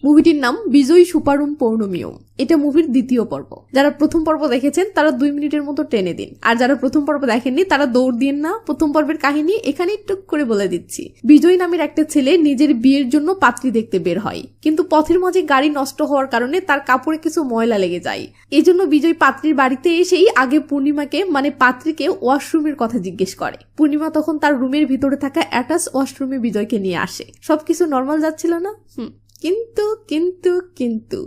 মুভিটির নাম বিজয়ী সুপারুম পৌর্ণমিয়ম। এটা মুভির দ্বিতীয় পর্ব। যারা প্রথম পর্ব দেখেছেন তারা 2 মিনিটের মতো টেনে দিন, আর যারা প্রথম পর্ব দেখেননি তারা দৌড় দিন না। প্রথম পর্বের কাহিনী এখানেই টুক করে বলে দিচ্ছি। বিজয় নামের একটা ছেলে নিজের বিয়ের জন্য পাত্রী দেখতে বের হয়, কিন্তু পথের মাঝে গাড়ি নষ্ট হওয়ার কারণে তার কাপড়ে কিছু ময়লা লেগে যায়। এই জন্য বিজয় পাত্রীর বাড়িতে এসেই আগে পূর্ণিমাকে মানে পাত্রীকে ওয়াশরুমের কথা জিজ্ঞেস করে। পূর্ণিমা তখন তার রুমের ভিতরে থাকা অ্যাটাচ ওয়াশরুমে বিজয়কে নিয়ে আসে। সবকিছু নর্মাল যাচ্ছিল না। কিন্তু কিন্তু কিন্তু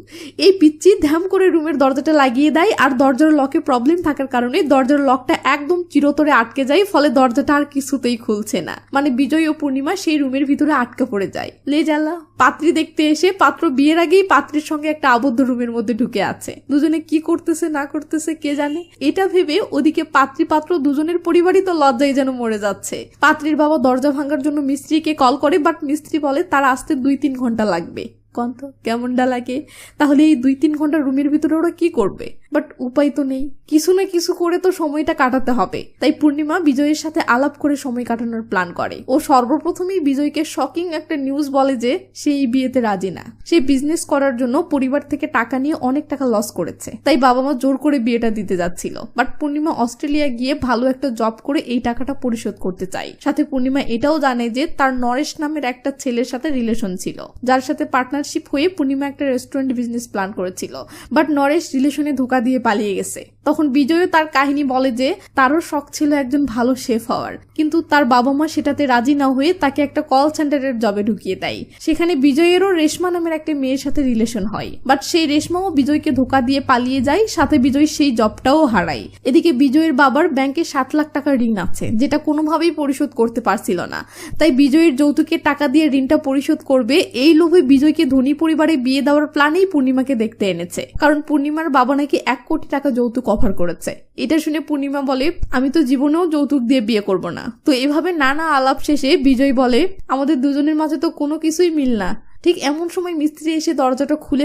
এই পিচ্চি ধ্যাম করে রুমের দরজাটা লাগিয়ে দেয়, আর দরজার লকে প্রবলেম থাকার কারণে দরজার লকটা একদম চিরতরে আটকে যায়, ফলে দরজাটা আর কিছুতেই খুলছে না। মানে বিজয় ও পূর্ণিমা সেই রুমের ভিতরে আটকে পড়ে যায়। লে জ্বালা, পাত্রী দেখতে এসে পাত্র বিয়ের আগেই পাত্রীর সঙ্গে একটা আবদ্ধ রুমের মধ্যে ঢুকে আছে। দুজনে কি করতেছে না করতেছে কে জানে। এটা ভেবে ওদিকে পাত্রী পাত্র দুজনের পরিবারই তো লজ্জায় যেন মরে যাচ্ছে। পাত্রীর বাবা দরজা ভাঙার জন্য মিস্ত্রিকে কল করে, বাট মিস্ত্রি বলে তার আসতে 2-3 ঘন্টা লাগবে। কন্ত কেমনটা লাগে? তাহলে এই 2-3 ঘন্টা রুমের ভিতরে ওরা কি করবে? বাট উপায় তো নেই, কিছু না কিছু করে তো সময়টা কাটাতে হবে। তাই পূর্ণিমা বিজয়ের সাথে আলাপ করে সময় কাটানোর প্ল্যান করে। ও সর্বপ্রথমেই বিজয়কে শকিং একটা নিউজ বলে যে সে এই বিয়েতে রাজি না। সে বিজনেস করার জন্য পরিবার থেকে টাকা নিয়ে অনেক টাকা লস করেছে, তাই বাবা মা জোর করে বিয়েটা দিতে যাচ্ছিল। বাট পূর্ণিমা অস্ট্রেলিয়া গিয়ে ভালো একটা জব করে এই টাকাটা পরিশোধ করতে চায়। সাথে পূর্ণিমা এটাও জানে যে তার নরেশ নামের একটা ছেলের সাথে রিলেশন ছিল, যার সাথে পার্টনারশিপ হয়ে পূর্ণিমা একটা রেস্টুরেন্ট বিজনেস প্ল্যান করেছিল। বাট নরেশ রিলেশনে ধোকা দিয়ে পালিয়ে গেছে। তখন বিজয়ও তার কাহিনী বলে যে তারও শখ ছিল একজন ভালো শেফ হওয়ার, কিন্তু তার বাবা মা সেটাতে রাজি না হয়ে তাকে একটা কল সেন্টারের জবে ঢুকিয়ে দেয়। সেখানে বিজয়েরও রেশমা নামের একটা মেয়ের সাথে রিলেশন হয়, বাট সেই রেশমাও বিজয়কে ধোকা দিয়ে পালিয়ে যায়। সাথে বিজয় সেই জবটাও হারায়। এদিকে বিজয়ের বাবার ব্যাংকে 7 লাখ টাকার ঋণ আছে, যেটা কোনোভাবেই পরিশোধ করতে পারছিল না। তাই বিজয়ের যৌতুকের টাকা দিয়ে ঋণটা পরিশোধ করবে এই লোভে বিজয়কে ধনী পরিবারে বিয়ে দেওয়ার প্ল্যানেই পূর্ণিমাকে দেখতে এনেছে। কারণ পূর্ণিমার বাবা নাকি 1 কোটি টাকা যৌতুক অফার করেছে। এটা শুনে পূর্ণিমা বলে আমি তো জীবনেও যৌতুক দিয়ে বিয়ে করব না। তো এভাবে নানা আলাপ শেষে বিজয় বলে আমাদের দুজনের মাঝে তো কোনো কিছুই মিল না। ঠিক এমন সময় মিস্ত্রি এসে দরজাটা খুলে